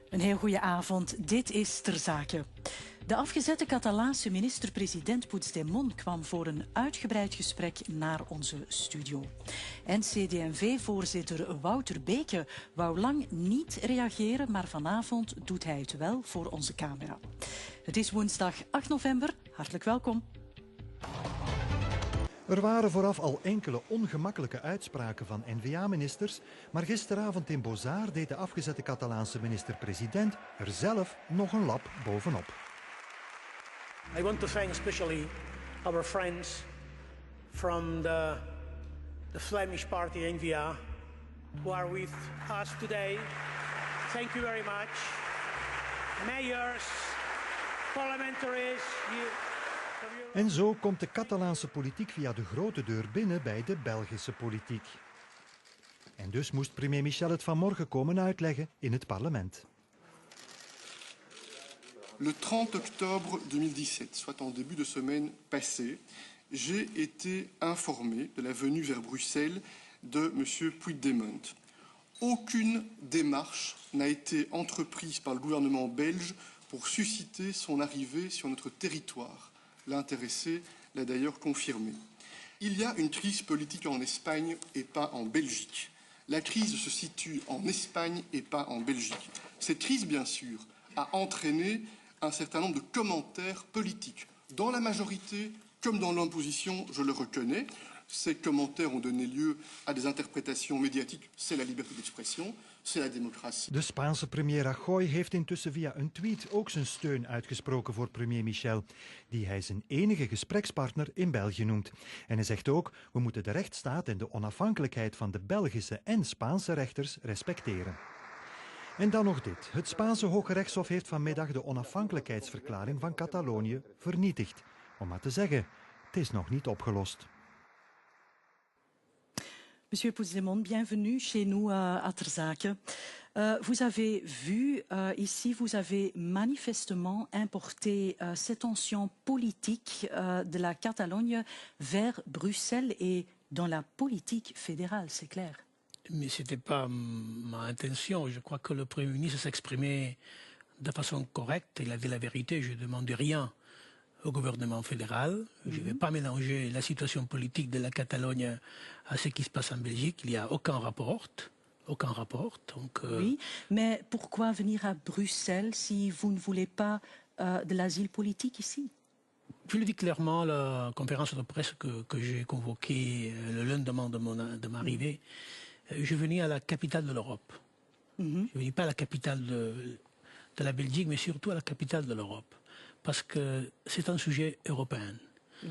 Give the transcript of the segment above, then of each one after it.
Een heel goede avond. Dit is Ter Zake. De afgezette Catalaanse minister-president Puigdemont kwam voor een uitgebreid gesprek naar onze studio. En CD&V-voorzitter Wouter Beke wou lang niet reageren, maar vanavond doet hij het wel voor onze camera. Het is woensdag 8 november. Hartelijk welkom. Er waren vooraf al enkele ongemakkelijke uitspraken van N-VA-ministers, maar gisteravond in Bozar deed de afgezette Catalaanse minister-president er zelf nog een lap bovenop. I want to thank especially our friends from the Flemish party N-VA who are with us today. Thank you very much. Mayors, parliamentaries. En zo komt de Catalaanse politiek via de grote deur binnen bij de Belgische politiek. En dus moest premier Michel het vanmorgen komen uitleggen in het parlement. Le 30 octobre 2017, soit en début de semaine passée, j'ai été informé de la venue vers Bruxelles de M. Puigdemont. Aucune démarche n'a été entreprise par le gouvernement belge pour susciter son arrivée sur notre territoire. L'intéressé l'a d'ailleurs confirmé. Il y a une crise politique en Espagne et pas en Belgique. La crise se situe en Espagne et pas en Belgique. Cette crise, bien sûr, a entraîné un certain nombre de commentaires politiques. Dans la majorité comme dans l'opposition, je le reconnais. Ces commentaires ont donné lieu à des interprétations médiatiques. C'est la liberté d'expression, c'est la démocratie. De Spaanse premier Rajoy heeft intussen via een tweet ook zijn steun uitgesproken voor premier Michel, die hij zijn enige gesprekspartner in België noemt. En hij zegt ook, we moeten de rechtsstaat en de onafhankelijkheid van de Belgische en Spaanse rechters respecteren. En dan nog dit. Het Spaanse Hoge Rechtshof heeft vanmiddag de onafhankelijkheidsverklaring van Catalonië vernietigd. Om maar te zeggen, het is nog niet opgelost. Monsieur Puigdemont, bienvenue chez nous à Ter Zake. Vous avez vu ici, vous avez manifestement importé ces tensions politiques de la Catalogne vers Bruxelles et dans la politique fédérale, c'est clair. Mais ce n'était pas ma intention. Je crois que le Premier ministre s'exprimait de façon correcte. Il a dit la vérité. Je ne demande rien au gouvernement fédéral. Je ne vais pas mélanger la situation politique de la Catalogne à ce qui se passe en Belgique. Il n'y a aucun rapport. Aucun rapport. Donc, Oui, mais pourquoi venir à Bruxelles si vous ne voulez pas de l'asile politique ici? Je le dis clairement, la conférence de presse que j'ai convoquée le lendemain de ma arrivée, je venais à la capitale de l'Europe. Je ne venais pas à la capitale de la Belgique, mais surtout à la capitale de l'Europe. Parce que c'est un sujet européen.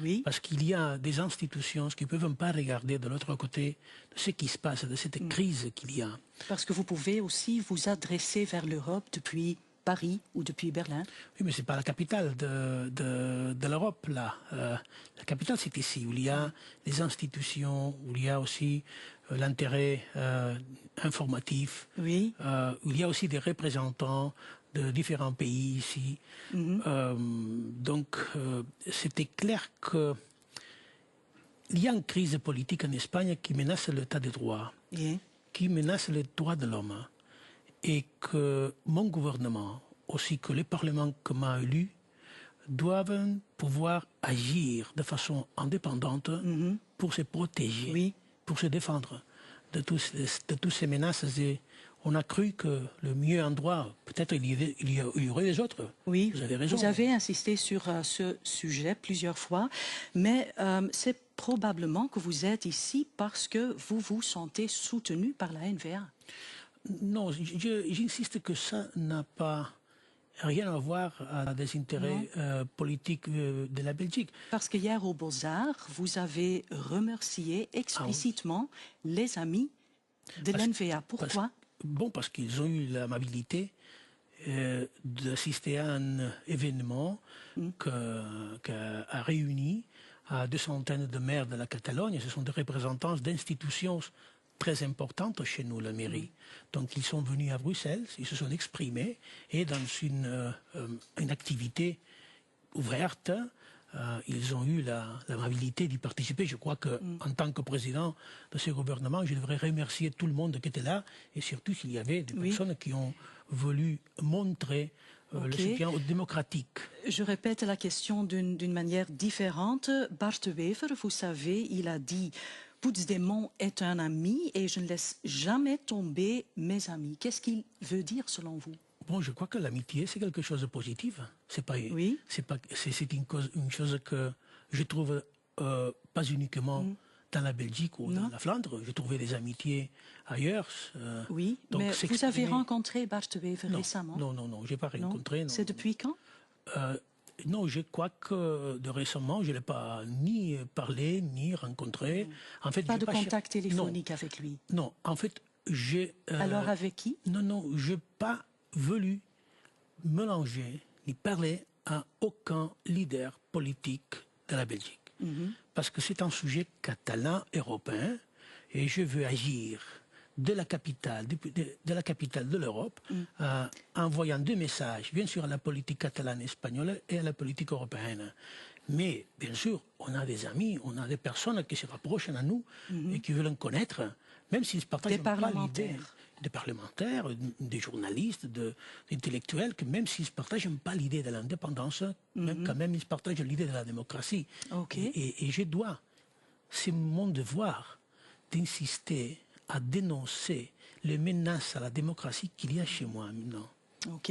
Oui. Parce qu'il y a des institutions qui ne peuvent pas regarder de l'autre côté de ce qui se passe, de cette crise qu'il y a. Parce que vous pouvez aussi vous adresser vers l'Europe depuis Paris ou depuis Berlin. Oui, mais ce n'est pas la capitale de l'Europe, là. La capitale, c'est ici, où il y a les institutions, où il y a aussi l'intérêt informatif, Oui. où il y a aussi des représentants de différents pays ici. Donc, c'était clair que il y a une crise politique en Espagne qui menace l'état de droit, qui menace les droits de l'homme, et que mon gouvernement, aussi que le Parlement qui m'a élu, doivent pouvoir agir de façon indépendante pour se protéger, pour se défendre de toutes ces menaces. Et on a cru que le mieux endroit, peut-être il y aurait des autres. Oui, vous avez raison. Vous avez insisté sur ce sujet plusieurs fois, mais c'est probablement que vous êtes ici parce que vous vous sentez soutenu par la N-VA. Non, j'insiste que ça n'a pas rien à voir à des intérêts politiques de la Belgique. Parce qu'hier au Beaux-Arts, vous avez remercié explicitement les amis de l'N-VA. Pourquoi? Parce qu'ils ont eu l'amabilité d'assister à un événement qui a réuni à 200 de maires de la Catalogne. Ce sont des représentants d'institutions très importante chez nous, la mairie. Donc ils sont venus à Bruxelles, ils se sont exprimés et dans une activité ouverte, ils ont eu l'amabilité d'y participer. Je crois qu'en tant que président de ce gouvernement, je devrais remercier tout le monde qui était là, et surtout s'il y avait des personnes qui ont voulu montrer le soutien aux démocratiques. Je répète la question d'une manière différente. Bart de Wever, vous savez, il a dit « Puigdemont est un ami et je ne laisse jamais tomber mes amis ». Qu'est-ce qu'il veut dire selon vous? Bon, je crois que l'amitié, c'est quelque chose de positif. C'est pas, c'est une chose que je trouve pas uniquement dans la Belgique ou dans la Flandre. J'ai trouvé des amitiés ailleurs. Oui, donc mais vous avez rencontré Bart de Wever récemment? Non, je n'ai pas rencontré. C'est depuis quand? Non, je crois que de récemment, je ne l'ai pas ni parlé, ni rencontré. En fait, pas de contact téléphonique avec lui? Non, en fait, j'ai... Alors avec qui? Non, je n'ai pas voulu mélanger ni parler à aucun leader politique de la Belgique. Parce que c'est un sujet catalan européen et je veux agir de la capitale de l'Europe en envoyant deux messages, bien sûr à la politique catalane espagnole et à la politique européenne. Mais bien sûr, on a des amis, on a des personnes qui se rapprochent à nous et qui veulent nous connaître, même s'ils ne partagent pas l'idée. Des parlementaires, des journalistes, des intellectuels, que même s'ils ne partagent pas l'idée de l'indépendance, quand même ils partagent l'idée de la démocratie. Et je dois, c'est mon devoir d'insister à dénoncer les menaces à la démocratie qu'il y a chez moi maintenant. Ok.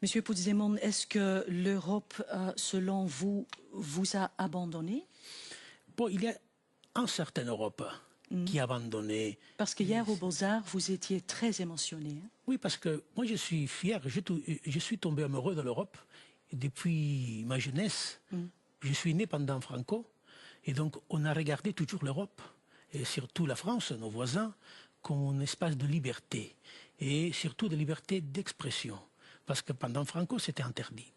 Monsieur Puigdemont, est-ce que l'Europe, selon vous, vous a abandonné? Bon, il y a une certaine Europe qui a abandonné. Parce qu'hier au Beaux-Arts, vous étiez très émotionné. Hein? Oui, parce que moi je suis fier, je suis tombé amoureux de l'Europe depuis ma jeunesse. Je suis né pendant Franco, et donc on a regardé toujours l'Europe, et surtout la France, nos voisins, comme un espace de liberté, et surtout de liberté d'expression, parce que pendant Franco c'était interdit.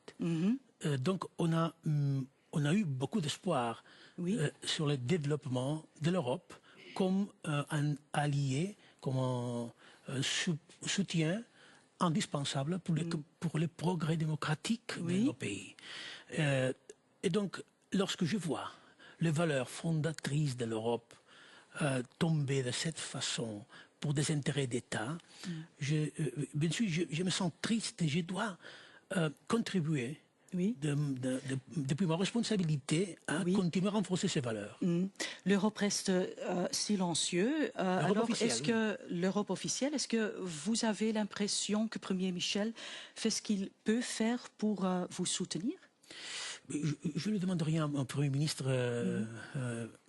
Donc on a eu beaucoup d'espoir sur le développement de l'Europe, comme un allié, comme un soutien indispensable pour les progrès démocratiques de nos pays. Et donc, lorsque je vois les valeurs fondatrices de l'Europe tomber de cette façon pour des intérêts d'État, bien sûr, je me sens triste et je dois contribuer depuis ma responsabilité à continuer à renforcer ces valeurs. L'Europe reste silencieuse. Alors, est-ce que l'Europe officielle, est-ce que vous avez l'impression que Premier Michel fait ce qu'il peut faire pour vous soutenir? Je ne demande rien au Premier ministre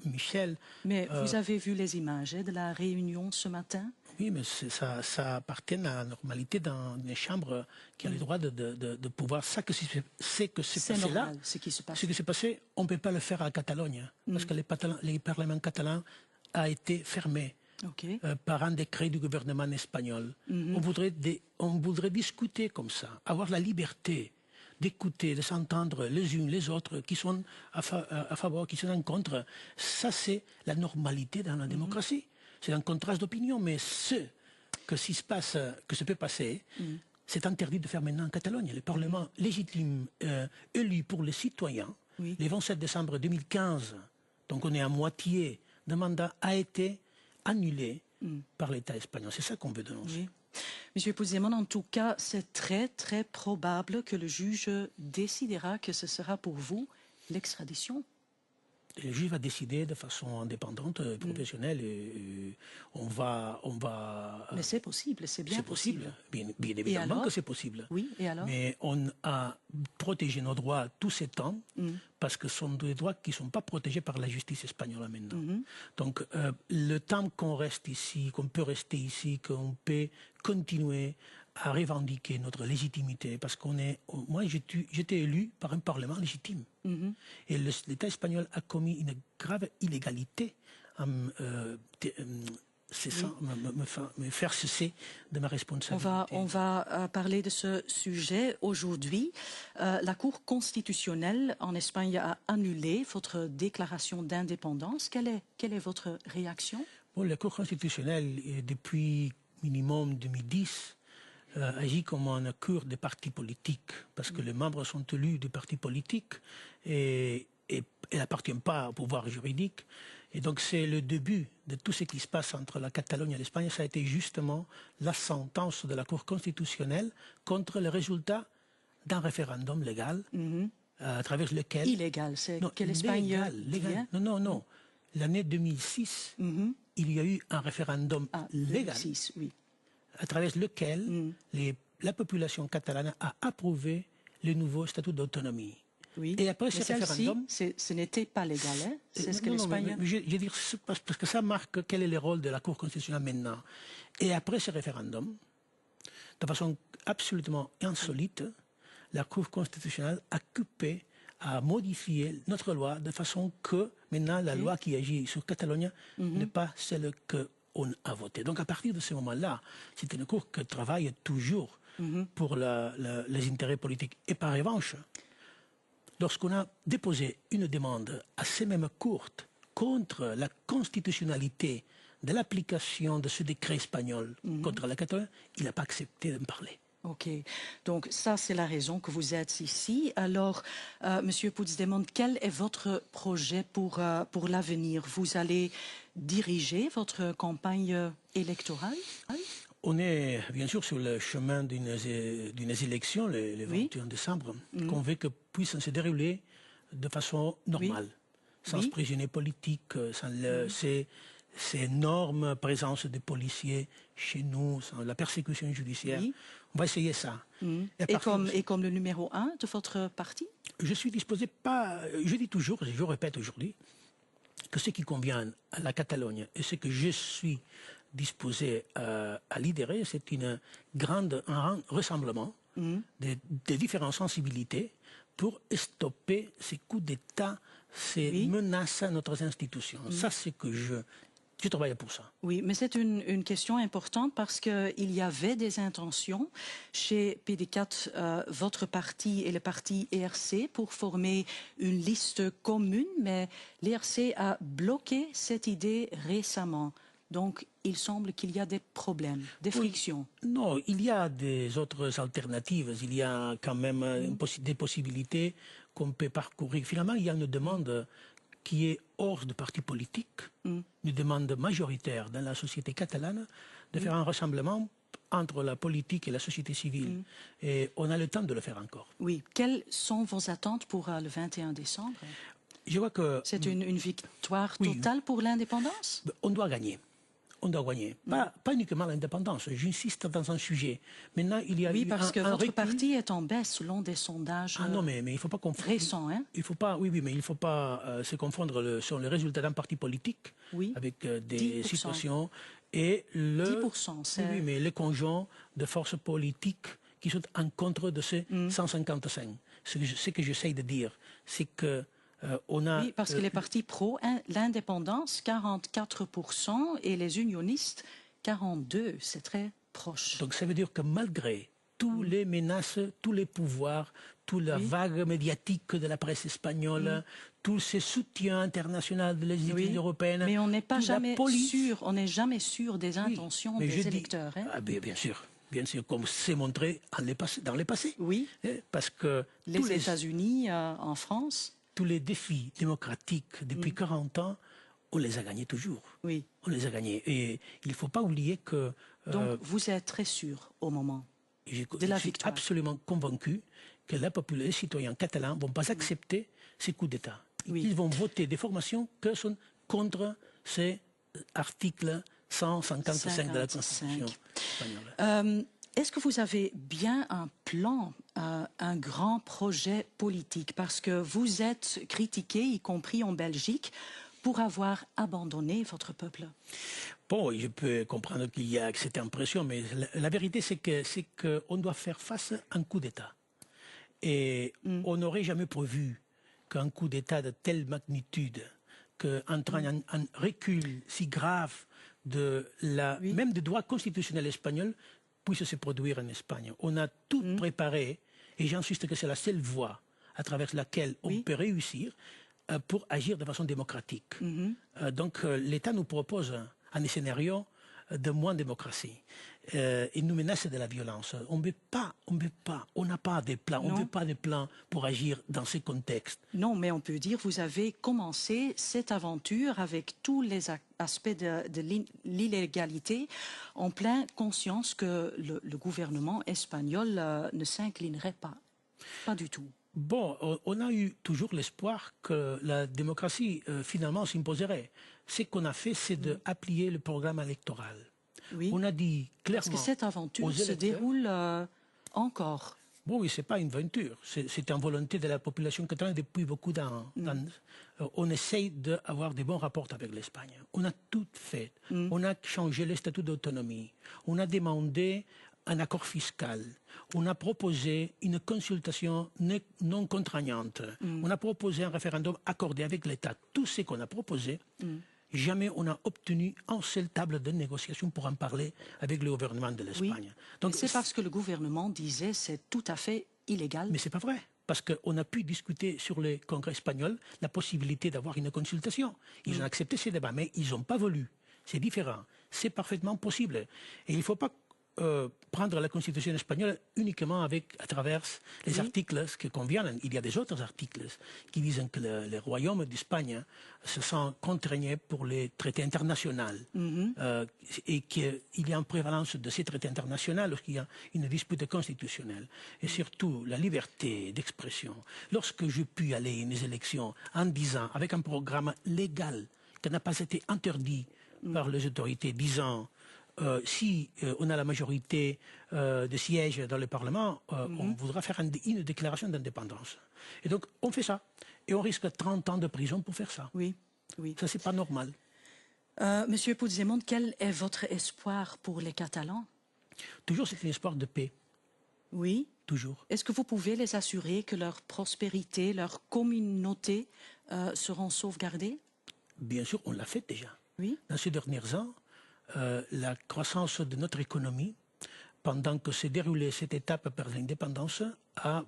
Michel. Mais vous avez vu les images de la réunion ce matin? Oui, mais ça appartient à la normalité dans une chambre qui a le droit de pouvoir... C'est passé là. Ce qui se passe. Ce qui s'est passé, on ne peut pas le faire à Catalogne, parce que les parlements catalans a été fermé par un décret du gouvernement espagnol. On voudrait discuter comme ça, avoir la liberté d'écouter, de s'entendre les uns les autres, qui sont à favor, qui sont en contre. Ça, c'est la normalité dans la démocratie. C'est un contraste d'opinion, mais ce que peut passer, c'est interdit de faire maintenant en Catalogne. Le Parlement légitime élu pour les citoyens, le 27 décembre 2015, donc on est à moitié de mandat, a été annulé par l'État espagnol. C'est ça qu'on veut dénoncer. Monsieur Puigdemont, en tout cas, c'est très, très probable que le juge décidera que ce sera pour vous l'extradition. Le juge va décider de façon indépendante, professionnelle, et on va... Mais c'est possible, c'est bien possible. Bien évidemment que c'est possible. Oui, et alors? Mais on a protégé nos droits tous ces temps, parce que ce sont des droits qui ne sont pas protégés par la justice espagnole maintenant. Donc, le temps qu'on reste ici, qu'on peut rester ici, qu'on peut continuer à revendiquer notre légitimité, parce moi j'étais élu par un parlement légitime. Et l'État espagnol a commis une grave illégalité à me faire cesser de ma responsabilité. On va parler de ce sujet aujourd'hui. La Cour constitutionnelle en Espagne a annulé votre déclaration d'indépendance. Quelle est votre réaction? Bon, la Cour constitutionnelle, depuis minimum 2010, agit comme une cour des partis politiques, parce que les membres sont élus des partis politiques, et elle n'appartient pas au pouvoir juridique. Et donc c'est le début de tout ce qui se passe entre la Catalogne et l'Espagne. Ça a été justement la sentence de la Cour constitutionnelle contre le résultat d'un référendum légal à travers lequel... Illégal, c'est que l'Espagne... Légal. Non. L'année 2006, il y a eu un référendum légal 2006, oui. à travers lequel la population catalane a approuvé le nouveau statut d'autonomie. Oui. Et après ce référendum... ce n'était pas légal, hein? C'est ce que l'Espagne... Je veux dire, parce que ça marque quel est le rôle de la Cour constitutionnelle maintenant. Et après ce référendum, de façon absolument insolite, la Cour constitutionnelle a modifié notre loi de façon que maintenant la loi qui agit sur Catalogne n'est pas celle qu'on a votée. Donc à partir de ce moment-là, c'est une Cour qui travaille toujours pour les intérêts politiques. Et par revanche, lorsqu'on a déposé une demande assez même courte contre la constitutionnalité de l'application de ce décret espagnol contre la Catalogne, il n'a pas accepté de me parler. Ok, donc ça c'est la raison que vous êtes ici. Alors, Monsieur Puigdemont, quel est votre projet pour l'avenir? Vous allez diriger votre campagne électorale? On est bien sûr sur le chemin d'une élection le 21 décembre, qu'on veut que puisse se dérouler de façon normale, sans prisonniers politiques, sans ces énormes présences de policiers chez nous, sans la persécution judiciaire. On va essayer ça. Et comme le numéro 1 de votre parti? Je suis disposé je dis toujours, je répète aujourd'hui, que ce qui convient à la Catalogne et ce que je suis disposé à lidérer, c'est un rassemblement des différentes sensibilités pour stopper ces coups d'État, ces menaces à notre institution. Ça, c'est que je travaille pour ça. Oui, mais c'est une question importante parce qu'il y avait des intentions chez PD4, votre parti et le parti ERC, pour former une liste commune, mais l'ERC a bloqué cette idée récemment. Donc, il semble qu'il y a des problèmes, des frictions. Non, il y a des autres alternatives. Il y a quand même des possibilités qu'on peut parcourir. Finalement, il y a une demande qui est hors de parti politique, une demande majoritaire dans la société catalane de faire un rassemblement entre la politique et la société civile. Et on a le temps de le faire encore. Oui. Quelles sont vos attentes pour le 21 décembre? Je vois que... C'est une victoire totale pour l'indépendance? On doit gagner. On doit gagner. Pas uniquement l'indépendance, j'insiste dans un sujet. Maintenant, il y a eu parce que votre parti est en baisse selon des sondages non, mais il ne faut pas confondre. Récents, hein? Il faut pas, mais il ne faut pas se confondre sur les résultats d'un parti politique avec des 10%. situations et 10%, c'est... Oui, mais le conjoint de forces politiques qui sont en contre de ces 155. Ce que j'essaye de dire, c'est que on a... Oui, parce que les partis pro, l'indépendance, 44%, et les unionistes, 42%. C'est très proche. Donc ça veut dire que malgré toutes les menaces, tous les pouvoirs, toute la vague médiatique de la presse espagnole, tous ces soutiens internationaux des églises européennes... Mais on n'est pas jamais sûr, on n'est jamais sûr des intentions des électeurs. Hein? Bien sûr, comme c'est montré dans les passés. Oui, parce que les États-Unis, en France... Tous les défis démocratiques depuis 40 ans, on les a gagnés toujours. Oui. On les a gagnés. Et il ne faut pas oublier que... Donc vous êtes très sûr au moment de la victoire? Je suis absolument convaincu que les citoyens catalans ne vont pas accepter ces coups d'État. Ils vont voter des formations qui sont contre ces articles 155 de la Constitution espagnole. Est-ce que vous avez bien un plan, un grand projet politique? Parce que vous êtes critiqué, y compris en Belgique, pour avoir abandonné votre peuple. Bon, je peux comprendre qu'il y a cette impression, mais la vérité, c'est qu'on doit faire face à un coup d'État. Et on n'aurait jamais prévu qu'un coup d'État de telle magnitude, qu'entraîne un recul si grave même des droits constitutionnels espagnols, puisse se produire en Espagne. On a tout préparé, et j'insiste que c'est la seule voie à travers laquelle on peut réussir pour agir de façon démocratique. Donc l'État nous propose un scénario de moins démocratie. et nous menacent de la violence. On n'a pas de plan, on ne veut pas de plan pour agir dans ce contexte. Non, mais on peut dire vous avez commencé cette aventure avec tous les aspects de l'illégalité en pleine conscience que le gouvernement espagnol ne s'inclinerait pas. Pas du tout. Bon, on a eu toujours l'espoir que la démocratie finalement s'imposerait. Ce qu'on a fait, c'est d'appliquer le programme électoral. Oui. On a dit clairement. Parce que cette aventure se déroule encore. Bon, oui, ce n'est pas une aventure. C'est une volonté de la population catalane depuis beaucoup d'années. On essaye d'avoir des bons rapports avec l'Espagne. On a tout fait. On a changé le statut d'autonomie. On a demandé un accord fiscal. On a proposé une consultation non contraignante. On a proposé un référendum accordé avec l'État. Tout ce qu'on a proposé, jamais on a obtenu une seule table de négociation pour en parler avec le gouvernement de l'Espagne. Oui. Donc c'est parce que le gouvernement disait c'est tout à fait illégal. Mais c'est pas vrai. Parce qu'on a pu discuter sur le Congrès espagnol la possibilité d'avoir une consultation. Ils ont accepté ces débats, mais ils n'ont pas voulu. C'est différent. C'est parfaitement possible. Et il ne faut pas prendre la Constitution espagnole uniquement à travers les articles qui conviennent. Il y a des autres articles qui disent que le Royaume d'Espagne se sent contraigné pour les traités internationaux et qu'il y a une prévalence de ces traités internationaux lorsqu'il y a une dispute constitutionnelle. Et surtout, la liberté d'expression. Lorsque je puis aller à une élection en disant, avec un programme légal qui n'a pas été interdit par les autorités, disant si on a la majorité de sièges dans le Parlement, on voudra faire une déclaration d'indépendance. Et donc, on fait ça. Et on risque 30 ans de prison pour faire ça. Oui, oui. Ça, c'est pas normal. Monsieur Puigdemont, quel est votre espoir pour les Catalans? Toujours, c'est un espoir de paix. Oui. Toujours. Est-ce que vous pouvez les assurer que leur prospérité, leur communauté seront sauvegardées? Bien sûr, on l'a fait déjà. Oui. Dans ces derniers ans, la croissance de notre économie, pendant que s'est déroulée cette étape vers l'indépendance, a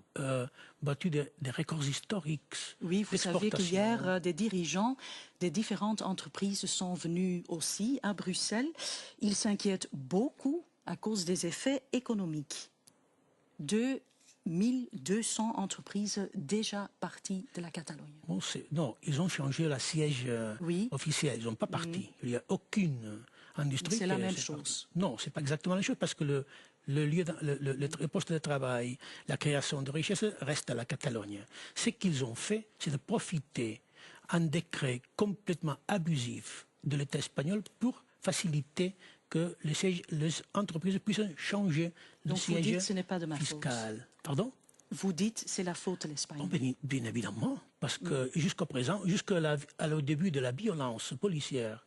battu des records historiques. Oui, vous savez qu'hier, des dirigeants des différentes entreprises sont venus aussi à Bruxelles. Ils s'inquiètent beaucoup à cause des effets économiques. 2200 entreprises déjà parties de la Catalogne. Bon, non, ils ont changé le siège officiel, ils n'ont pas parti. Il n'y a aucune industrie. C'est la même chose. Non, c'est pas exactement la même chose parce que le poste de travail, la création de richesses reste à la Catalogne. Ce qu'ils ont fait, c'est de profiter d'un décret complètement abusif de l'État espagnol pour faciliter que les entreprises puissent changer le siège fiscal. Donc vous dites ce n'est pas de ma faute. Pardon? Vous dites c'est la faute de l'Espagne. Oh, bien évidemment, parce que jusqu'à présent, jusqu'au début de la violence policière,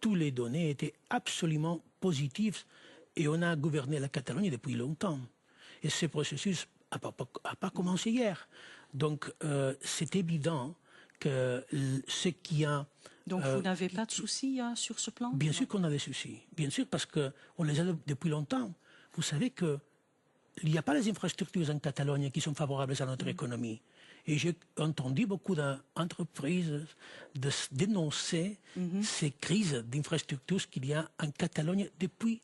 toutes les données étaient absolument positives et on a gouverné la Catalogne depuis longtemps. Et ce processus n'a pas commencé hier. Donc c'est évident que ce qui a... Donc vous n'avez pas de soucis sur ce plan? Bien sûr qu'on a des soucis. Bien sûr, parce qu'on les a depuis longtemps. Vous savez qu'il n'y a pas les infrastructures en Catalogne qui sont favorables à notre économie. Et j'ai entendu beaucoup d'entreprises dénoncer ces crises d'infrastructures qu'il y a en Catalogne depuis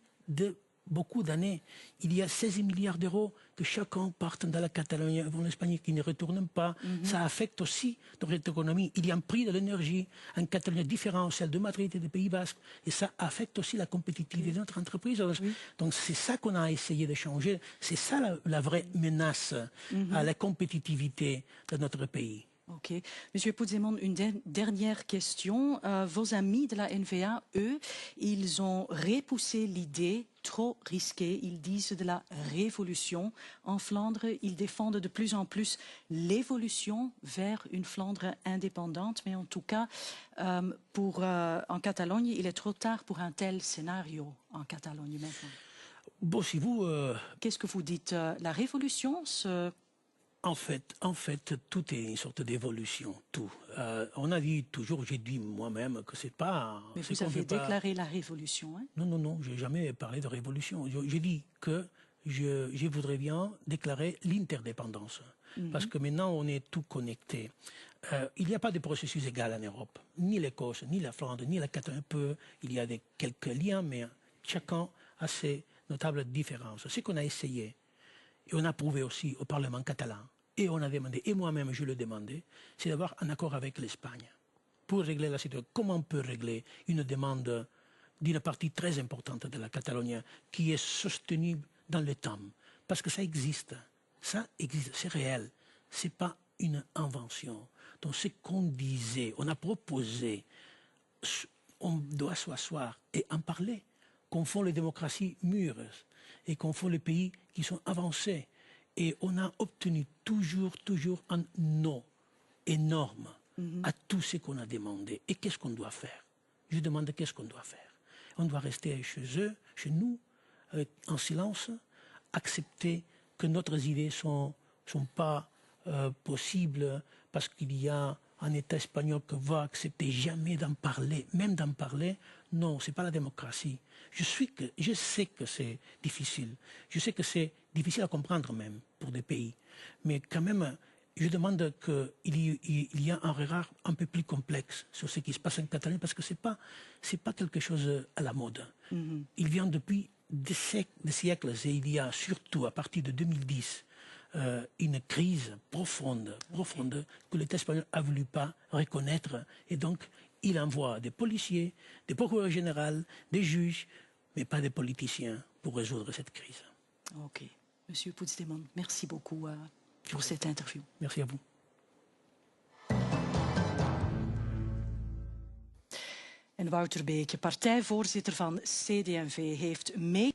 beaucoup d'années. Il y a 16 milliards d'euros que chacun parte dans la Catalogne avant l'Espagne qui ne retournent pas. Ça affecte aussi notre économie. Il y a un prix de l'énergie en Catalogne différent, celle de Madrid et des Pays Basques. Et ça affecte aussi la compétitivité de notre entreprise. Donc c'est ça qu'on a essayé de changer. C'est ça la vraie menace à la compétitivité de notre pays. Ok. Monsieur Puigdemont, une dernière question. Vos amis de la NVA, eux, ils ont repoussé l'idée trop risquée, ils disent de la révolution en Flandre. Ils défendent de plus en plus l'évolution vers une Flandre indépendante. Mais en tout cas, en Catalogne, il est trop tard pour un tel scénario en Catalogne maintenant. Bon, si vous... Qu'est-ce que vous dites? La révolution En fait, tout est une sorte d'évolution, tout. On a dit toujours, j'ai dit moi-même que c'est pas... Mais vous avez déclaré la révolution, hein? Non, j'ai jamais parlé de révolution. J'ai dit que je voudrais bien déclarer l'interdépendance. Parce que maintenant, on est tout connecté. Il n'y a pas de processus égal en Europe. Ni l'Écosse, ni la Flandre, ni la Catalogne. Il y a quelques liens, mais chacun a ses notables différences. Ce qu'on a essayé, et on a prouvé aussi au Parlement catalan, et on a demandé, et moi-même je le demandais, c'est d'avoir un accord avec l'Espagne pour régler la situation. Comment on peut régler une demande d'une partie très importante de la Catalogne qui est soutenue dans le temps? Parce que ça existe, c'est réel, c'est pas une invention. Donc ce qu'on disait, on a proposé, on doit s'asseoir et en parler, qu'on font les démocraties mûres et qu'on font les pays qui sont avancés. Et on a obtenu toujours un non énorme à tout ce qu'on a demandé. Et qu'est-ce qu'on doit faire? Je demande qu'est-ce qu'on doit faire. On doit rester chez eux, chez nous, en silence, accepter que nos idées ne sont pas possibles parce qu'il y a un État espagnol qui va accepter jamais d'en parler, même d'en parler. Non, ce n'est pas la démocratie. Je sais que c'est difficile. Je sais que c'est difficile à comprendre même pour des pays. Mais quand même, je demande qu'il y ait un regard un peu plus complexe sur ce qui se passe en Catalogne parce que c'est pas quelque chose à la mode. Il vient depuis des siècles et il y a surtout à partir de 2010 une crise profonde que l'État espagnol n'a voulu pas reconnaître et donc il envoie des policiers, des procureurs généraux, des juges, mais pas des politiciens pour résoudre cette crise. Ok. Monsieur Puigdemont, merci beaucoup pour cette interview. Merci à vous. En Wouter Beke, partijvoorzitter van CD&V, heeft mee...